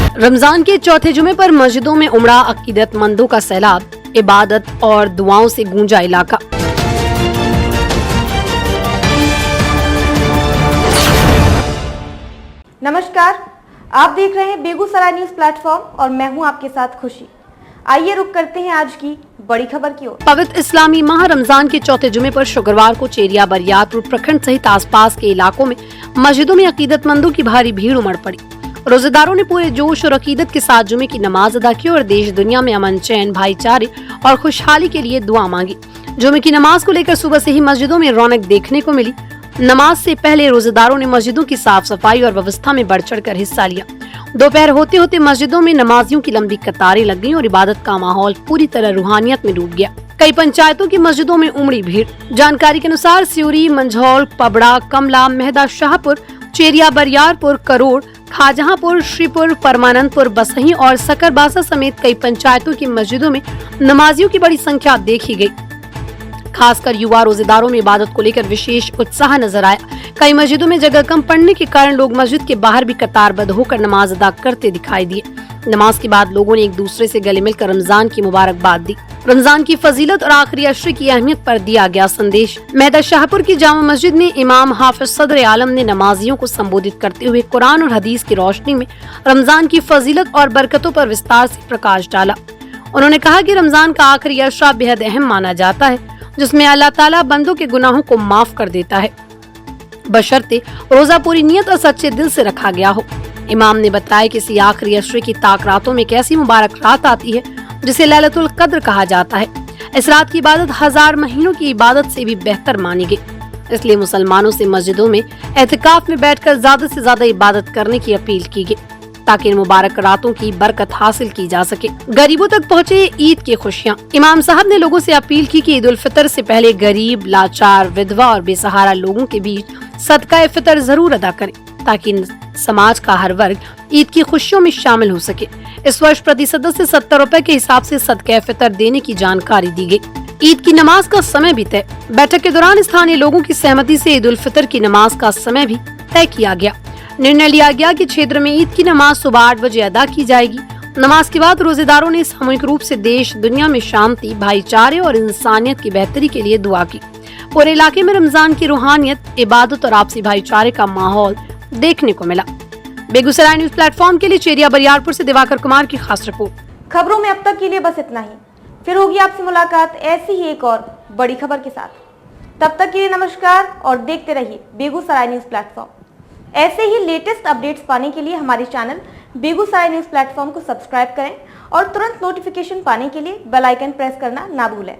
रमजान के चौथे जुमे पर मस्जिदों में उमड़ा अकीदतमंदों का सैलाब, इबादत और दुआओं से गूंजा इलाका। नमस्कार, आप देख रहे हैं बेगूसराय न्यूज प्लेटफॉर्म और मैं हूं आपके साथ खुशी। आइए रुक करते हैं आज की बड़ी खबर की ओर। पवित्र इस्लामी माह रमजान के चौथे जुमे पर शुक्रवार को चेरिया बरियारपुर प्रखंड सहित आसपास के इलाकों में मस्जिदों में अकीदतमंदों की भारी भीड़ उमड़ पड़ी। रोजेदारों ने पूरे जोश और अकीदत के साथ जुमे की नमाज अदा की और देश दुनिया में अमन, चैन, भाईचारे और खुशहाली के लिए दुआ मांगी। जुमे की नमाज को लेकर सुबह से ही मस्जिदों में रौनक देखने को मिली। नमाज से पहले रोजेदारों ने मस्जिदों की साफ सफाई और व्यवस्था में बढ़ चढ़ कर हिस्सा लिया। दोपहर होते होते मस्जिदों में नमाजियों की लंबी कतारें लग गईं और इबादत का माहौल पूरी तरह रूहानियत में डूब गया। कई पंचायतों की मस्जिदों में उमड़ी भीड़। जानकारी के अनुसार सियूरी, मंझौल, पबड़ा, कमला, मेहदा शाहपुर, चेरिया बरियारपुर, करोड़, खाजहांपुर, श्रीपुर, परमानंदपुर, बसही और सकरबासा समेत कई पंचायतों की मस्जिदों में नमाजियों की बड़ी संख्या देखी गई। खासकर युवा रोजेदारों में इबादत को लेकर विशेष उत्साह नजर आया। कई मस्जिदों में जगह कम पड़ने के कारण लोग मस्जिद के बाहर भी कतारबद्ध होकर नमाज अदा करते दिखाई दिए। नमाज के बाद लोगों ने एक दूसरे से गले मिलकर रमजान की मुबारकबाद दी। रमजान की फजीलत और आखिरी अशरे की अहमियत पर दिया गया संदेश। मेहदा शाहपुर की जामा मस्जिद में इमाम हाफिज सदर आलम ने नमाजियों को संबोधित करते हुए कुरान और हदीस की रोशनी में रमजान की फजीलत और बरकतों पर विस्तार से प्रकाश डाला। उन्होंने कहा कि रमजान का आखिरी अशरा बेहद अहम माना जाता है, जिसमें अल्लाह ताला बंदों के गुनाहों को माफ कर देता है, बशर्ते रोजा पूरी नियत और सच्चे दिल से रखा गया हो। इमाम ने बताया कि इसी आखिरी अशरे की ताक रातों में एक ऐसी मुबारक रात आती है जिसे लैलतुल कद्र कहा जाता है। इस रात की इबादत 1000 महीनों की इबादत से भी बेहतर मानी गई। इसलिए मुसलमानों से मस्जिदों में एहतिकाफ में बैठकर ज्यादा से ज्यादा इबादत करने की अपील की गई, ताकि इन मुबारक रातों की बरकत हासिल की जा सके। गरीबों तक पहुँचे ईद की खुशियाँ। इमाम साहब ने लोगों से अपील की कि ईद उल फितर से पहले गरीब, लाचार, विधवा और बेसहारा लोगों के बीच सदका फितर जरूर अदा करें, ताकि समाज का हर वर्ग ईद की खुशियों में शामिल हो सके। इस वर्ष प्रति सदस्य 70 रुपए के हिसाब से सदका फितर देने की जानकारी दी गई। ईद की नमाज का समय भी तय। बैठक के दौरान स्थानीय लोगों की सहमति से ईद उल फितर की नमाज का समय भी तय किया गया। निर्णय लिया गया कि क्षेत्र में ईद की नमाज सुबह 8 बजे अदा की जाएगी। नमाज के बाद रोजेदारों ने सामूहिक रूप से देश दुनिया में शांति, भाईचारे और इंसानियत की बेहतरी के लिए दुआ की। पूरे इलाके में रमजान की रूहानियत, इबादत और आपसी भाईचारे का माहौल देखने को मिला। बेगूसराय न्यूज प्लेटफॉर्म के लिए चेरिया बरियारपुर से दिवाकर कुमार की खास रिपोर्ट। खबरों में अब तक के लिए बस इतना ही। फिर होगी आपसे मुलाकात ऐसी ही एक और बड़ी खबर के साथ। तब तक के लिए नमस्कार और देखते रहिए बेगूसराय न्यूज प्लेटफॉर्म। ऐसे ही लेटेस्ट अपडेट्स पाने के लिए हमारे चैनल बेगूसराय न्यूज प्लेटफॉर्म को सब्सक्राइब करें और तुरंत नोटिफिकेशन पाने के लिए बेल आइकन प्रेस करना ना भूलें।